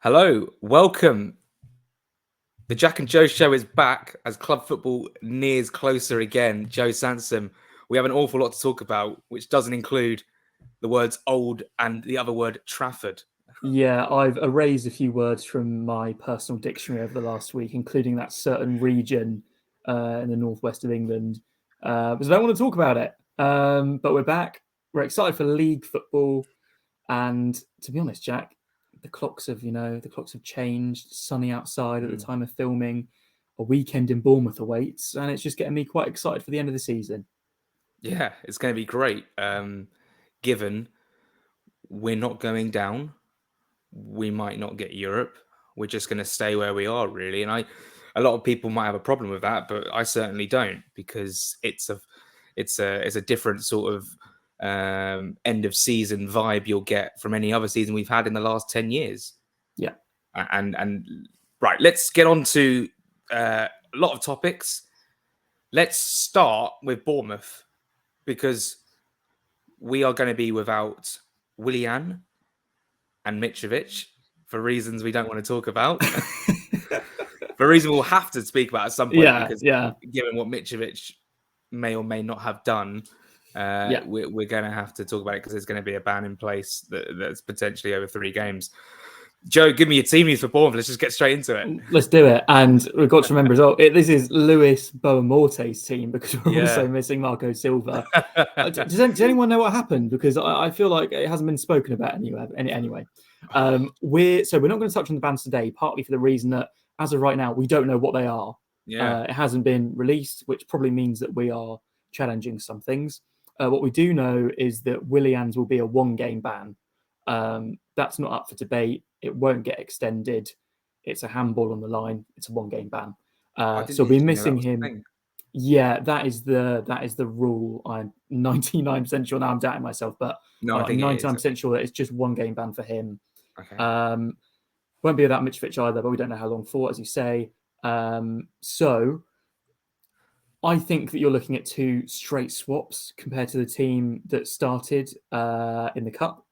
Hello, welcome. The Jack and Joe show is back as club football nears closer again. Joe Sansom, we have an awful lot to talk about, which doesn't include the words old and the other word Trafford. Yeah, I've erased a few words from my personal dictionary over the last week, including that certain region in the northwest of England, because I don't want to talk about it. But we're back. We're excited for league football, and to be honest, Jack, the clocks have changed. Sunny outside at the time of filming. A weekend in Bournemouth awaits, and it's just getting me quite excited for the end of the season. Yeah, it's going to be great. Given we're not going down, we might not get Europe. We're just going to stay where we are, really. And a lot of people might have a problem with that, but I certainly don't, because it's a different sort of end of season vibe you'll get from any other season we've had in the last 10 years. Yeah. And right, let's get on to a lot of topics. Let's start with Bournemouth, because we are going to be without Willian and Mitrovic for reasons we don't want to talk about. For a reason we'll have to speak about at some point, because given what Mitrovic may or may not have done, we're going to have to talk about it, because there's going to be a ban in place that's potentially over 3 games. Joe, give me your team news for Bournemouth. Let's just get straight into it. Let's do it. And we've got to remember as well, this is Luis Boamorte's team, because we're also missing Marco Silva. Does anyone know what happened? Because I feel like it hasn't been spoken about anyway. We're not going to touch on the bans today, partly for the reason that, as of right now, we don't know what they are. It hasn't been released, which probably means that we are challenging some things. What we do know is that Willian's will be a 1-game ban. That's not up for debate. It won't get extended. It's a handball on the line. It's a 1-game ban. So we'll be missing him. Yeah, that is the rule. I'm 99% sure. Now I'm doubting myself, but I'm 99% sure that it's just 1-game ban for him. Okay. Won't be without Mitrovic either, but we don't know how long for, as you say. So I think that you're looking at 2 straight swaps compared to the team that started in the cup.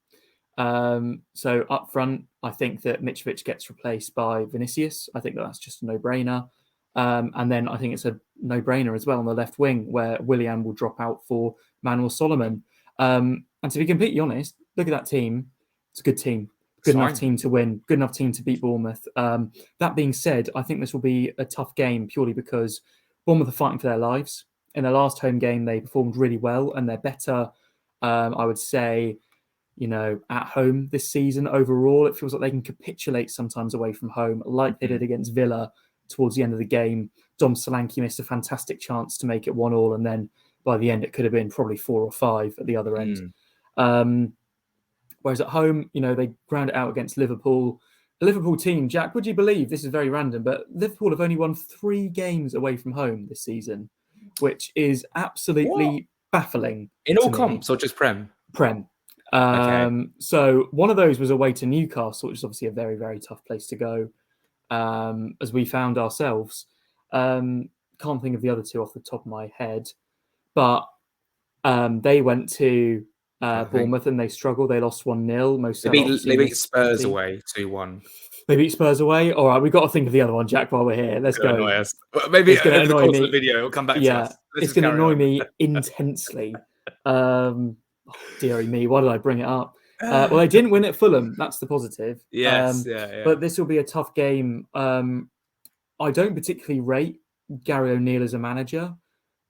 So up front, I think that Mitrovic gets replaced by Vinicius. I think that's just a no-brainer. And then I think it's a no-brainer as well on the left wing, where Willian will drop out for Manuel Solomon. And to be completely honest, look at that team. It's a good team. Good enough team to win. Good enough team to beat Bournemouth. That being said, I think this will be a tough game purely because Bournemouth are fighting for their lives. In their last home game, they performed really well, and they're better, I would say, at home this season overall. It feels like they can capitulate sometimes away from home, like they did against Villa towards the end of the game. Dom Solanke missed a fantastic chance to make it 1-1, and then by the end it could have been probably 4 or 5 at the other end. Whereas at home, they ground it out against Liverpool. The Liverpool team, Jack, would you believe, this is very random, but Liverpool have only won 3 games away from home this season, which is absolutely baffling. In all comps or just Prem? Prem. So one of those was away to Newcastle, which is obviously a very, very tough place to go, as we found ourselves. Can't think of the other 2 off the top of my head, but they went to Bournemouth and they struggled. They lost 1-0. They beat Spurs away 2-1. They beat Spurs away. All right, we've got to think of the other one, Jack, while we're here. Let's go. Annoy us. Maybe it's going to annoy me. The video, it'll come back to us. It's going to annoy me intensely. Dearie me, why did I bring it up? Well, they didn't win at Fulham. That's the positive. Yes, But this will be a tough game. I don't particularly rate Gary O'Neill as a manager,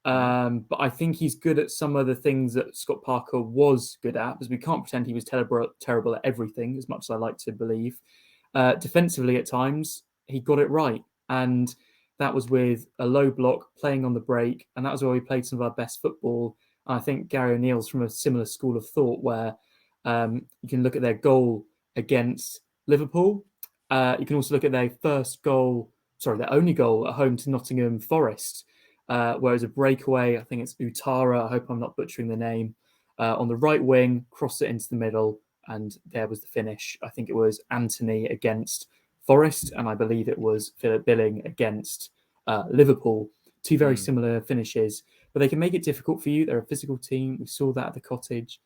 but I think he's good at some of the things that Scott Parker was good at, because we can't pretend he was terrible at everything, as much as I like to believe. Defensively, at times, he got it right. And that was with a low block, playing on the break, and that was where we played some of our best football. I think Gary O'Neill's from a similar school of thought, where you can look at their goal against Liverpool. You can also look at their their only goal at home to Nottingham Forest, where it was a breakaway. I think it's Utara. I hope I'm not butchering the name. On the right wing, crossed it into the middle, and there was the finish. I think it was Anthony against Forest, and I believe it was Philip Billing against Liverpool. 2 very similar finishes. But they can make it difficult for you. They're a physical team. We saw that at the Cottage.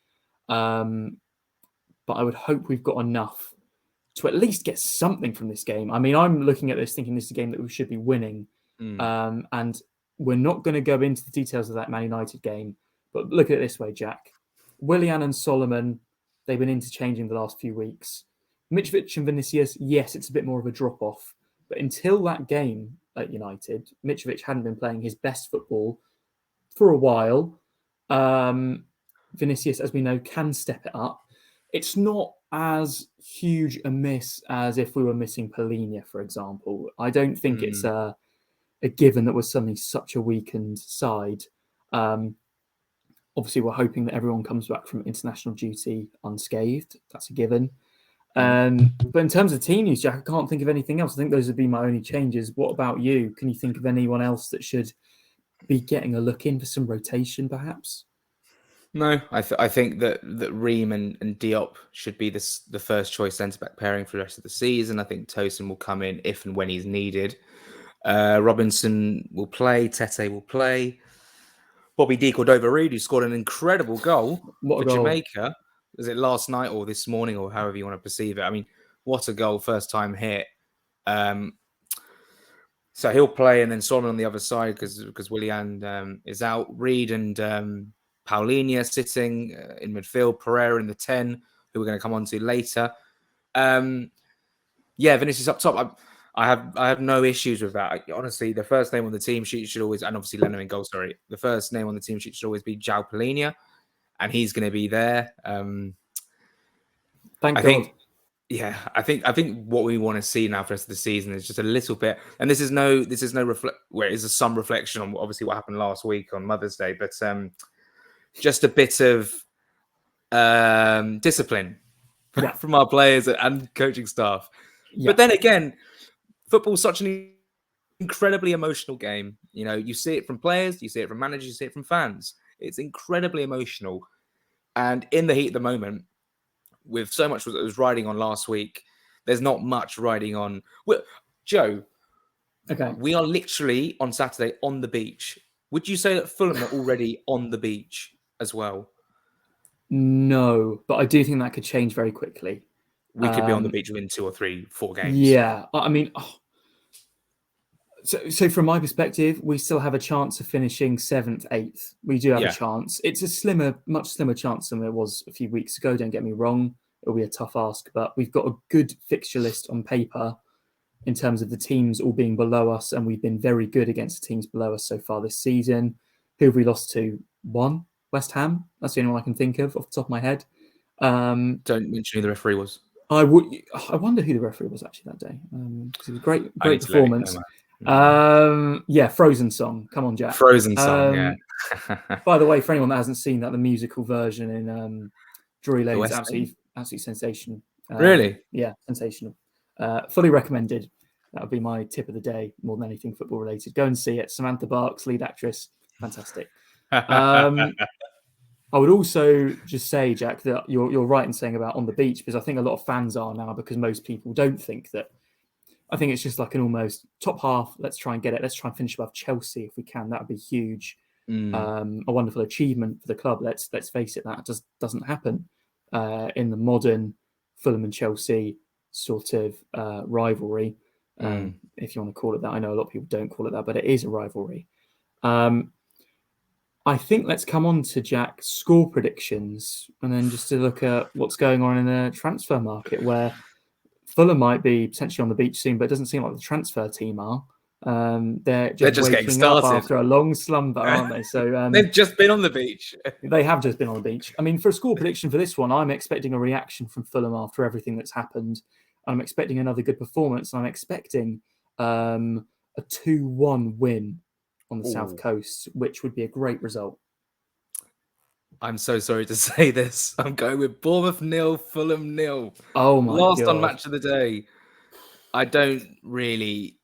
But I would hope we've got enough to at least get something from this game. I mean, I'm looking at this thinking this is a game that we should be winning. And we're not going to go into the details of that Man United game, but look at it this way, Jack. Willian and Solomon, they've been interchanging the last few weeks. Mitrovic and Vinicius, yes, it's a bit more of a drop-off. But until that game at United, Mitrovic hadn't been playing his best football for a while. Vinicius, as we know, can step it up. It's not as huge a miss as if we were missing Polina, for example. I don't think it's a given that we're suddenly such a weakened side. Obviously, we're hoping that everyone comes back from international duty unscathed. That's a given. But in terms of team news, Jack, I can't think of anything else. I think those would be my only changes. What about you? Can you think of anyone else that should be getting a look in for some rotation, perhaps? No, I think that Ream and Diop should be the first choice centre-back pairing for the rest of the season. I think Tosin will come in if and when he's needed. Robinson will play. Tete will play. Bobby D. Cordova-Reid, who scored an incredible goal for Jamaica. Was it last night or this morning or however you want to perceive it? I mean, what a goal, first time hit. So he'll play, and then Solomon on the other side because Willian is out. Reid and Paulinho sitting in midfield. Pereira in the 10, who we're going to come on to later. Vinicius up top. I have no issues with that. Honestly, the first name on the team sheet should always, and obviously Leno in goal, sorry. The first name on the team sheet should always be João Palhinha, and he's going to be there. Thank God. I think what we want to see now for the rest of the season is just a little bit, and this is no where it is some reflection on obviously what happened last week on Mother's Day, but just a bit of discipline from our players and coaching staff. Yeah. But then again, football's such an incredibly emotional game. You know, you see it from players, you see it from managers, you see it from fans. It's incredibly emotional. And in the heat of the moment, with so much that was riding on last week, there's not much riding on. Joe, okay, we are literally on Saturday on the beach. Would you say that Fulham are already on the beach as well? No, but I do think that could change very quickly. We could be on the beach within 2 or 3, 4 games. Yeah, I mean, so from my perspective, we still have a chance of finishing 7th, 8th. We do have a chance. It's a much slimmer chance than it was a few weeks ago. Don't get me wrong; it'll be a tough ask, but we've got a good fixture list on paper in terms of the teams all being below us, and we've been very good against the teams below us so far this season. Who have we lost to? 1, West Ham. That's the only one I can think of off the top of my head. Don't mention who the referee was. I wonder who the referee was actually that day. It was a great performance. Frozen Song. Come on, Jack. Frozen Song, yeah. By the way, for anyone that hasn't seen that, the musical version in Drury Lane is absolutely sensational. Really? Yeah, sensational. Fully recommended. That would be my tip of the day, more than anything football related. Go and see it. Samantha Barks, lead actress. Fantastic. I would also just say, Jack, that you're right in saying about on the beach, because I think a lot of fans are now, because most people don't think that. I think it's just like an almost top half. Let's try and get it. Let's try and finish above Chelsea if we can. That would be huge. A wonderful achievement for the club. Let's face it, that just doesn't happen in the modern Fulham and Chelsea sort of rivalry, if you want to call it that. I know a lot of people don't call it that, but it is a rivalry. I think let's come on to Jack's score predictions and then just to look at what's going on in the transfer market, where Fulham might be potentially on the beach soon, but it doesn't seem like the transfer team are. They're just getting started after a long slumber, aren't they? So they've just been on the beach. They have just been on the beach. I mean, for a score prediction for this one, I'm expecting a reaction from Fulham after everything that's happened. I'm expecting another good performance, and I'm expecting a 2-1 win on the South Coast, which would be a great result. I'm so sorry to say this. I'm going with Bournemouth 0, Fulham 0. Oh my God. Last on match of the day. I don't really...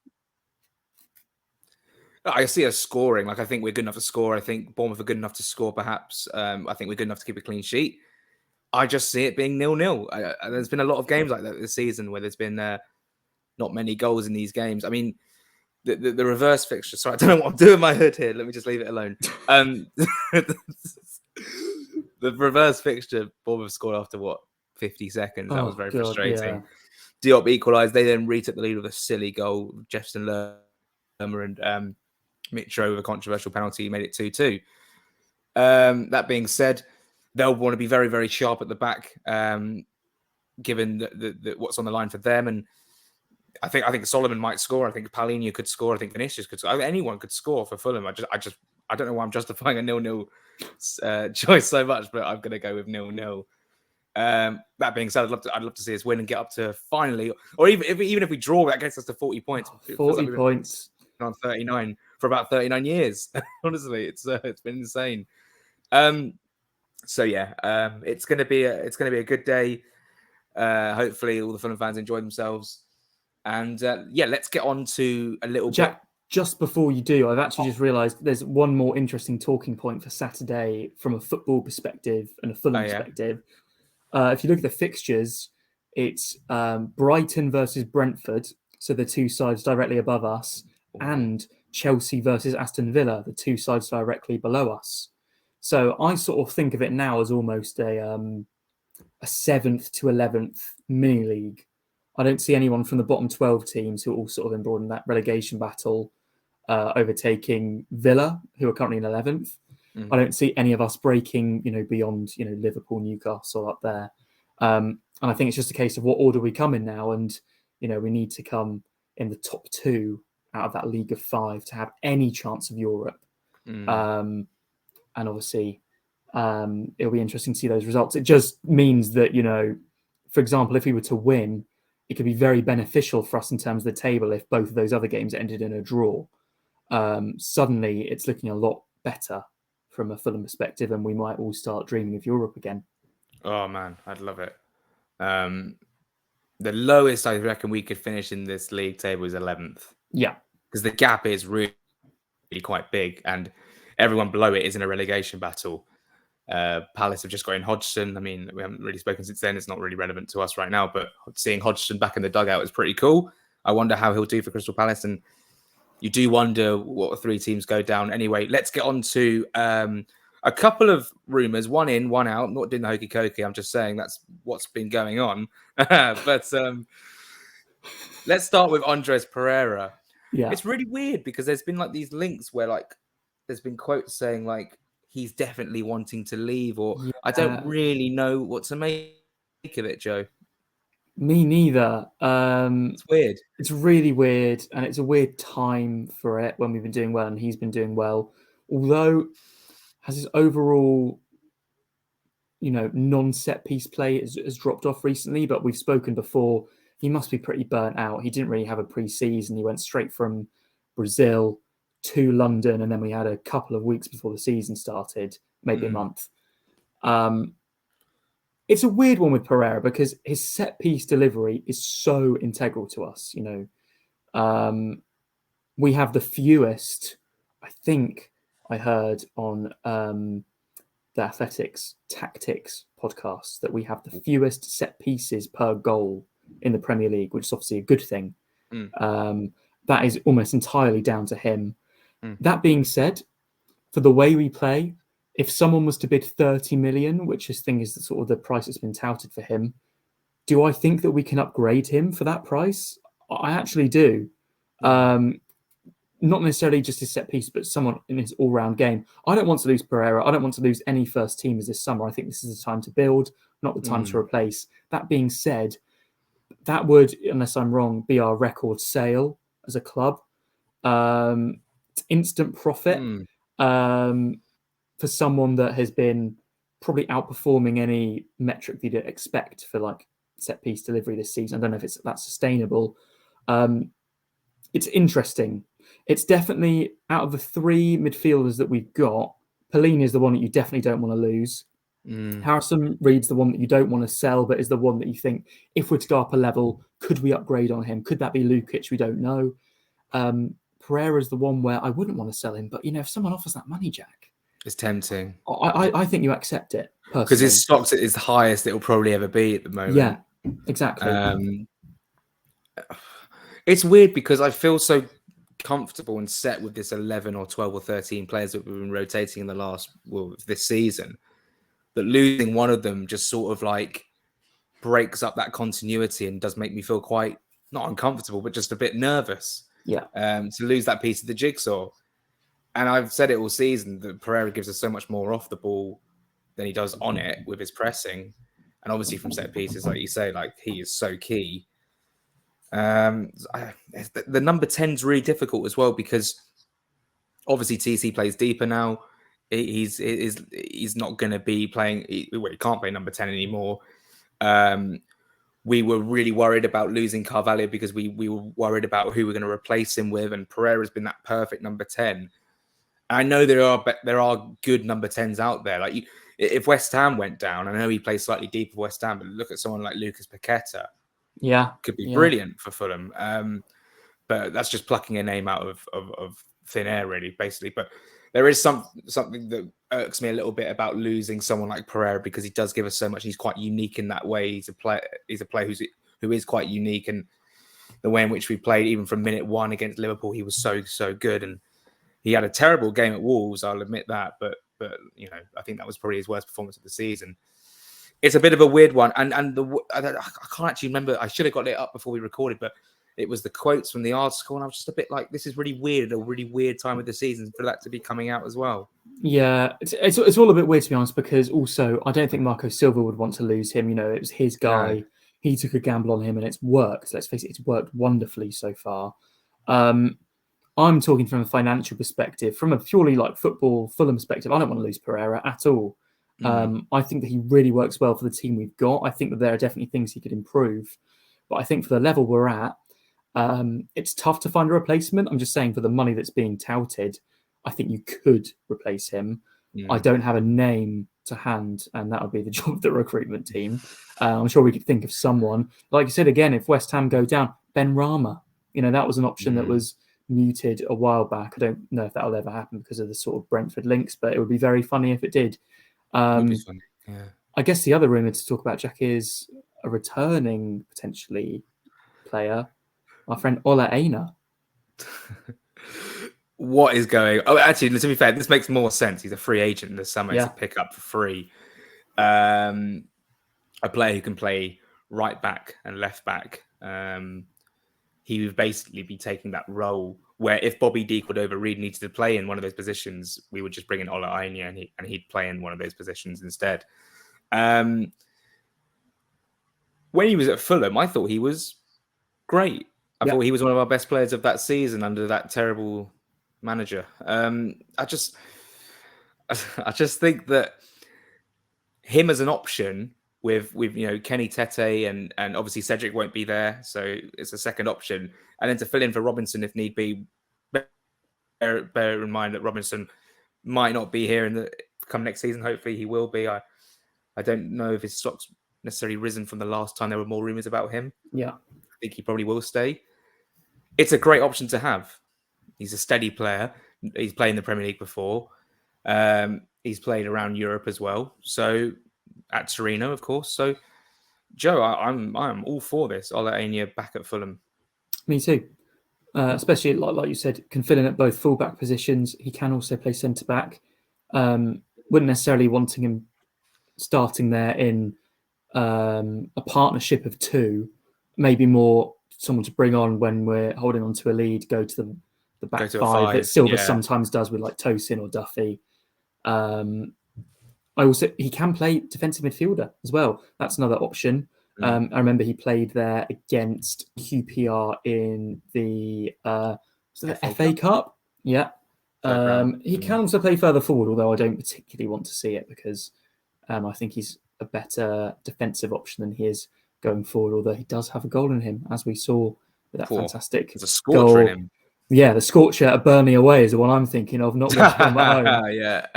I see us scoring. Like, I think we're good enough to score. I think Bournemouth are good enough to score, perhaps. I think we're good enough to keep a clean sheet. I just see it being 0-0. There's been a lot of games like that this season where there's been not many goals in these games. I mean, the reverse fixture. Sorry, I don't know what I'm doing with my hood here. Let me just leave it alone. The reverse fixture, Bournemouth scored after 50 seconds. That was very frustrating. Diop equalised. They then retook the lead with a silly goal. Jefferson Lerma and Mitro with a controversial penalty made it 2-2. That being said, they'll want to be very, very sharp at the back, given the what's on the line for them. And I think Solomon might score. I think Paulinho could score. I think Vinicius could score. Anyone could score for Fulham. I don't know why I'm justifying a 0-0 choice so much, but I'm going to go with 0-0. That being said, I'd love to see us win and get up to finally, or even if we draw, that gets us to 40 points. 40 points on 39 for about 39 years. Honestly, it's been insane. So yeah, it's gonna be a good day. Hopefully, all the Fulham fans enjoy themselves. And let's get on to a little Jack, just before you do, I've actually just realised there's one more interesting talking point for Saturday from a football perspective and a Fulham perspective. If you look at the fixtures, it's Brighton versus Brentford, so the two sides directly above us, and Chelsea versus Aston Villa, the two sides directly below us. So I sort of think of it now as almost a 7th to 11th mini league. I don't see anyone from the bottom 12 teams who are all sort of embroiled in that relegation battle overtaking Villa, who are currently in 11th. I don't see any of us breaking, beyond, Liverpool, Newcastle up there. And I think it's just a case of what order we come in now. And, we need to come in the top 2 out of that league of 5 to have any chance of Europe. And obviously, it'll be interesting to see those results. It just means that, for example, if we were to win, it could be very beneficial for us in terms of the table if both of those other games ended in a draw. Suddenly, it's looking a lot better from a Fulham perspective, and we might all start dreaming of Europe again. Oh man, I'd love it. The lowest I reckon we could finish in this league table is 11th. Yeah, because the gap is really quite big, and everyone below it is in a relegation battle. Palace have just got in Hodgson. I mean, we haven't really spoken since then. It's not really relevant to us right now, but seeing Hodgson back in the dugout is pretty cool. I wonder how he'll do for Crystal Palace, and you do wonder what 3 teams go down. Anyway, let's get on to a couple of rumours. One in, one out. I'm not doing the hokey cokey. I'm just saying that's what's been going on. But let's start with Andres Pereira. Yeah, it's really weird because there's been like these links where like there's been quotes saying like he's definitely wanting to leave, or I don't really know what to make of it, Joe. Me neither. It's weird. It's really weird, and it's a weird time for it when we've been doing well and he's been doing well. Although, has his overall, non-set piece play has dropped off recently, but we've spoken before. He must be pretty burnt out. He didn't really have a pre-season. He went straight from Brazil to London, and then we had a couple of weeks before the season started, maybe a month. It's a weird one with Pereira because his set piece delivery is so integral to us. We have the fewest, I think I heard on the Athletics Tactics podcast, that we have the fewest set pieces per goal in the Premier League, which is obviously a good thing. That is almost entirely down to him. That being said, for the way we play, if someone was to bid 30 million, which is the sort of the price that's been touted for him, do I think that we can upgrade him for that price? I actually do. Not necessarily just his set piece, but someone in his all-round game. I don't want to lose Pereira. I don't want to lose any first teamers this summer. I think this is the time to build, not the time to replace. That being said, that would, unless I'm wrong, be our record sale as a club. It's instant profit for someone that has been probably outperforming any metric that you'd expect for like set piece delivery this season. I don't know if it's that sustainable. It's interesting. It's definitely, out of the 3 midfielders that we've got, Paulinho is the one that you definitely don't want to lose. Harrison Reed's the one that you don't want to sell, but is the one that you think, if we're to go up a level, could we upgrade on him? Could that be Lukic? We don't know. Pereira is the one where I wouldn't want to sell him, but if someone offers that money, Jack, it's tempting. I think you accept it because his stocks is the highest it will probably ever be at the moment. Yeah, exactly. It's weird because I feel so comfortable and set with this 11 or 12 or 13 players that we've been rotating in this season, that losing one of them just sort of like breaks up that continuity and does make me feel quite not uncomfortable, but just a bit nervous. Yeah. To lose that piece of the jigsaw. And I've said it all season that Pereira gives us so much more off the ball than he does on it with his pressing. And obviously from set pieces, like you say, like he is so key. The number 10 is really difficult as well because obviously TC plays deeper now. He's not going to be playing. He can't play number 10 anymore. We were really worried about losing Carvalho because we were worried about who we're going to replace him with, and Pereira's been that perfect number 10. I know there are good number 10s out there. Like if West Ham went down, I know he plays slightly deeper for West Ham, but look at someone like Lucas Paqueta. Yeah, could be brilliant for Fulham. But that's just plucking a name out of thin air, really, basically. But there is something that irks me a little bit about losing someone like Pereira because he does give us so much. He's quite unique in that way. He's a player who is quite unique, and the way in which we played, even from minute one against Liverpool, he was so good. And he had a terrible game at Wolves, I'll admit that. But I think that was probably his worst performance of the season. It's a bit of a weird one, and I can't actually remember. I should have got it up before we recorded, but it was the quotes from the article, and I was just a bit like, "This is really weird. A really weird time of the season for that to be coming out as well." Yeah, it's all a bit weird, to be honest, because also I don't think Marco Silva would want to lose him. It was his guy. No. He took a gamble on him, and it's worked. Let's face it, it's worked wonderfully so far. I'm talking from a financial perspective, from a purely like football Fulham perspective. I don't want to lose Pereira at all. I think that he really works well for the team we've got. I think that there are definitely things he could improve, but I think for the level we're at, it's tough to find a replacement. I'm just saying, for the money that's being touted, I think you could replace him. I don't have a name to hand, and that would be the job of the recruitment team. I'm sure we could think of someone. Like you said, again, if West Ham go down, Ben Rama, that was an option that was muted a while back. I don't know if that'll ever happen because of the sort of Brentford links, but it would be very funny if it did. Would be funny. Yeah. I guess the other rumour to talk about, Jack, is a returning potentially player, our friend Aina. What is going? Oh, actually, to be fair, this makes more sense. He's a free agent in the summer to pick up for free. A player who can play right back and left back. He would basically be taking that role where if Bobby D. Cordova-Reid needed to play in one of those positions, we would just bring in Aina and he'd play in one of those positions instead. When he was at Fulham, I thought he was great. I thought he was one of our best players of that season under that terrible manager. I just think that him as an option with Kenny Tete and obviously Cedric won't be there, so it's a second option, and then to fill in for Robinson if need be. Bear in mind that Robinson might not be here come next season. Hopefully he will be. I don't know if his stock's necessarily risen from the last time there were more rumours about him. Yeah, I think he probably will stay. It's a great option to have. He's a steady player. He's played in the Premier League before. He's played around Europe as well. So at Torino, of course. So Joe, I'm all for this. Aina back at Fulham. Me too. Especially like you said, can fill in at both fullback positions. He can also play centre back. Wouldn't necessarily wanting him starting there in a partnership of two. Maybe more someone to bring on when we're holding on to a lead. Go to the back five that Silva sometimes does with like Tosin or Duffy. He can play defensive midfielder as well. That's another option. I remember he played there against QPR in the FA Cup. Yeah. He can also play further forward, although I don't particularly want to see it because I think he's a better defensive option than he is going forward, although he does have a goal in him, as we saw with that fantastic goal. In him. Yeah, the scorcher at Burnley away is the one I'm thinking of, not West Brom at home. Yeah.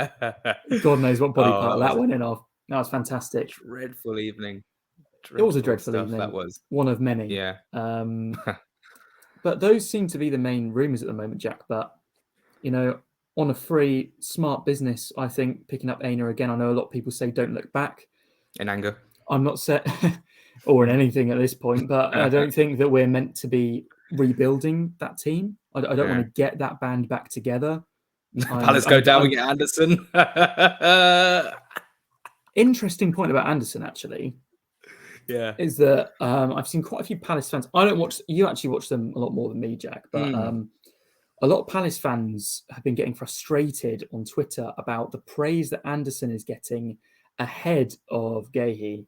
God knows what body part that went in off. That was fantastic. Dreadful evening. It was a dreadful evening. That was one of many. Yeah. But those seem to be the main rumours at the moment, Jack. But, on a free, smart business, I think picking up Aina again, I know a lot of people say don't look back. In anger. I'm not set or in anything at this point, but I don't think that we're meant to be rebuilding that team. I don't want to get that band back together. Palace go down, we get Anderson. Interesting point about Anderson, actually. Yeah. is that I've seen quite a few Palace fans. I don't watch. You actually watch them a lot more than me, Jack. But a lot of Palace fans have been getting frustrated on Twitter about the praise that Anderson is getting ahead of Gahey.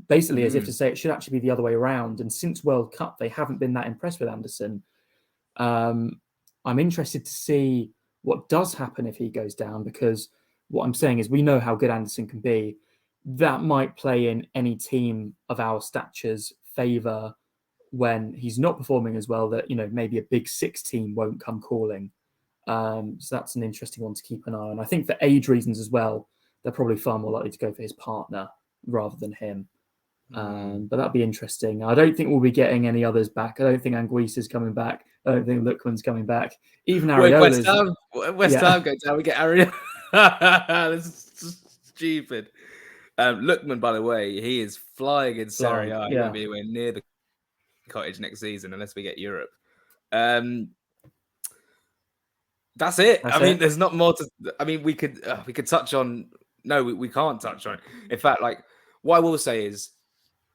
Basically, as if to say it should actually be the other way around. And since World Cup, they haven't been that impressed with Anderson. I'm interested to see what does happen if he goes down, because what I'm saying is we know how good Anderson can be. That might play in any team of our stature's favour when he's not performing as well, that, maybe a big six team won't come calling. So that's an interesting one to keep an eye on. I think for age reasons as well, they're probably far more likely to go for his partner rather than him. But that'd be interesting. I don't think we'll be getting any others back. I don't think Anguissa's coming back. I don't think Lookman's coming back. Even Areola's... West Ham goes down. We get Areola. This is just stupid. Lookman, by the way, he is flying in Serie A. He won't be anywhere near the cottage next season unless we get Europe. That's it. I mean, there's not more to. I mean, we could touch on. No, we can't touch on it. In fact, what I will say is,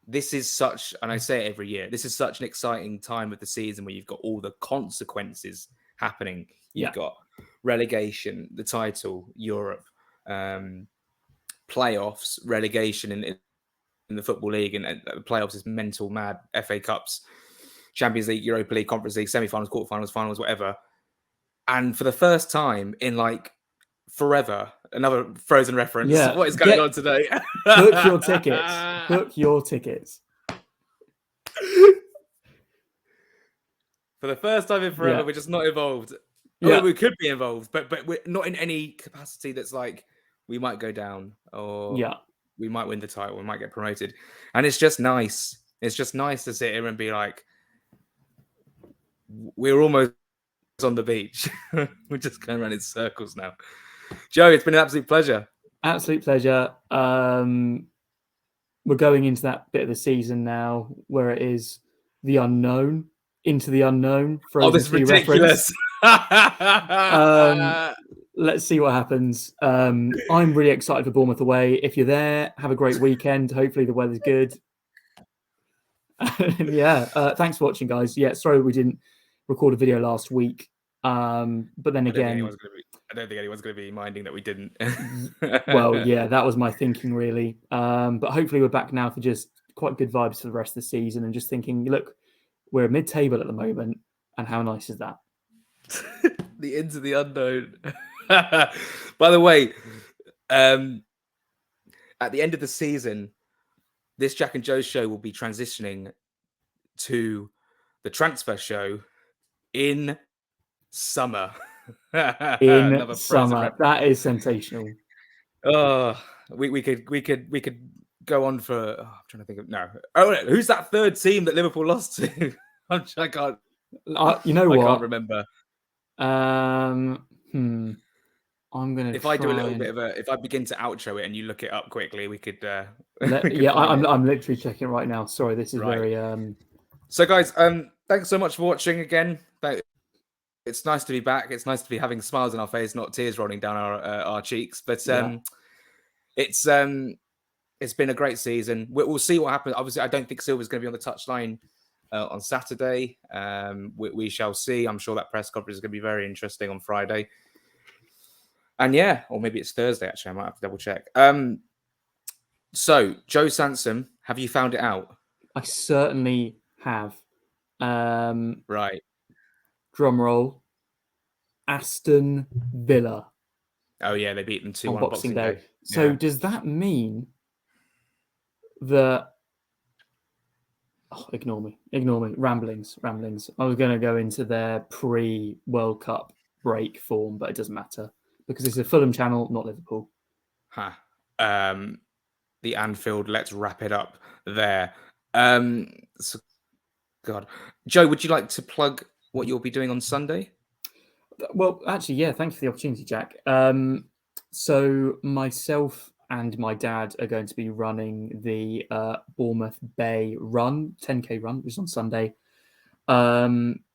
this is such, and I say it every year, this is such an exciting time of the season where you've got all the consequences happening. You've got relegation, the title, Europe, playoffs, relegation in the Football League, and the playoffs is mental mad. FA Cups, Champions League, Europa League, Conference League, semi-finals, quarterfinals, finals, whatever. And for the first time in forever, another Frozen reference. Yeah. What is going on today? Book your tickets. Book your tickets. For the first time in forever, we're just not involved. Yeah. We could be involved, but we're not in any capacity that's we might go down, or we might win the title, we might get promoted. And it's just nice. It's just nice to sit here and be we're almost on the beach. We're just going around in circles now. Joe, it's been an absolute pleasure. Absolute pleasure. We're going into that bit of the season now where it is the unknown, into the unknown. This is ridiculous. Let's see what happens. I'm really excited for Bournemouth away. If you're there, have a great weekend. Hopefully the weather's good. Thanks for watching, guys. Sorry we didn't record a video last week. But then again, I don't think anyone's going to be minding that we didn't. Well, that was my thinking, really. But hopefully we're back now for just quite good vibes for the rest of the season, and just thinking, look, we're mid-table at the moment, and how nice is that? The into the unknown. By the way, at the end of the season, this Jack and Joe show will be transitioning to the transfer show in summer. In summer. That is sensational. Oh, we could go on for. I'm trying to think of who's that third team that Liverpool lost to? I can't. You know what? I can't remember. I'm gonna. If I do a little bit of if I begin to outro it and you look it up quickly, we could. I'm literally checking right now. Sorry, this is very. So, guys, thanks so much for watching again. It's nice to be back. It's nice to be having smiles on our face, not tears rolling down our cheeks. But it's been a great season. We'll see what happens. Obviously, I don't think Silva's going to be on the touchline on Saturday. We shall see. I'm sure that press conference is going to be very interesting on Friday. And or maybe it's Thursday, actually. I might have to double check. So, Joe Sansom, have you found it out? I certainly have. Right. Drum roll. Aston Villa. Oh, yeah, they beat them 2-1 on Boxing Day. So does that mean that... Oh, ignore me. Ramblings. I was going to go into their pre-World Cup break form, but it doesn't matter because it's a Fulham channel, not Liverpool. The Anfield, let's wrap it up there. God. Joe, would you like to plug what you'll be doing on Sunday? Well, actually, thank you for the opportunity, Jack. So myself and my dad are going to be running the Bournemouth Bay run, 10K run, which is on Sunday.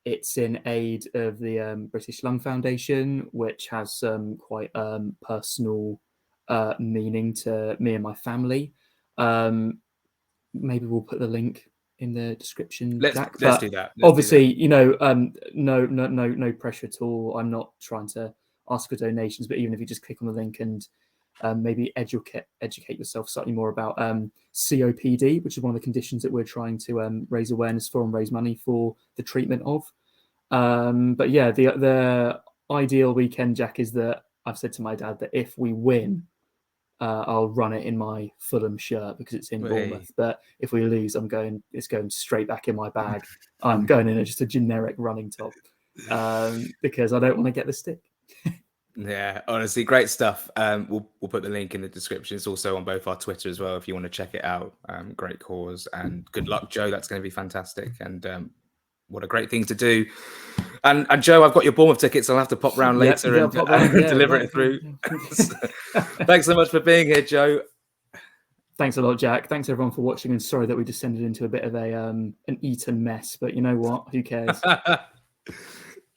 It's in aid of the British Lung Foundation, which has some quite personal meaning to me and my family. Maybe we'll put the link in the description, Let's Jack. do that. Obviously, no pressure at all. I'm not trying to ask for donations, but even if you just click on the link and maybe educate yourself slightly more about COPD, which is one of the conditions that we're trying to raise awareness for and raise money for the treatment of. But yeah, the ideal weekend, Jack, is that I've said to my dad that if we win, I'll run it in my Fulham shirt because it's in Bournemouth. But if we lose, it's going straight back in my bag. I'm going in just a generic running top because I don't want to get the stick. Yeah, honestly, great stuff. We'll put the link in the description. It's also on both our Twitter as well if you want to check it out. Great cause, and good luck, Joe. That's going to be fantastic. And what a great thing to do. And Joe, I've got your Bournemouth tickets. I'll have to pop round later and deliver it through. Thanks so much for being here, Joe. Thanks a lot, Jack. Thanks everyone for watching. And sorry that we descended into a bit of an Eton mess, but you know what? Who cares?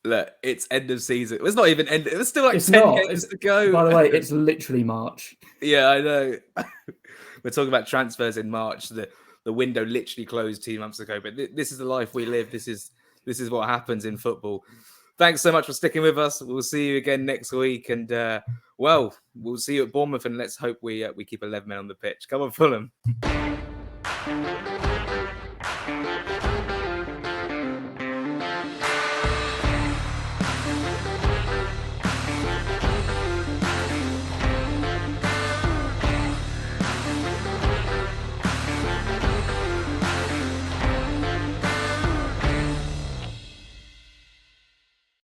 Look, it's end of season. It's not even end. It was still like 10 games to go. By the way, it's literally March. Yeah, I know. We're talking about transfers in March. The window literally closed 2 months ago. But this is the life we live. This is what happens in football. Thanks so much for sticking with us. We'll see you again next week. And we'll see you at Bournemouth. And let's hope we keep 11 men on the pitch. Come on, Fulham.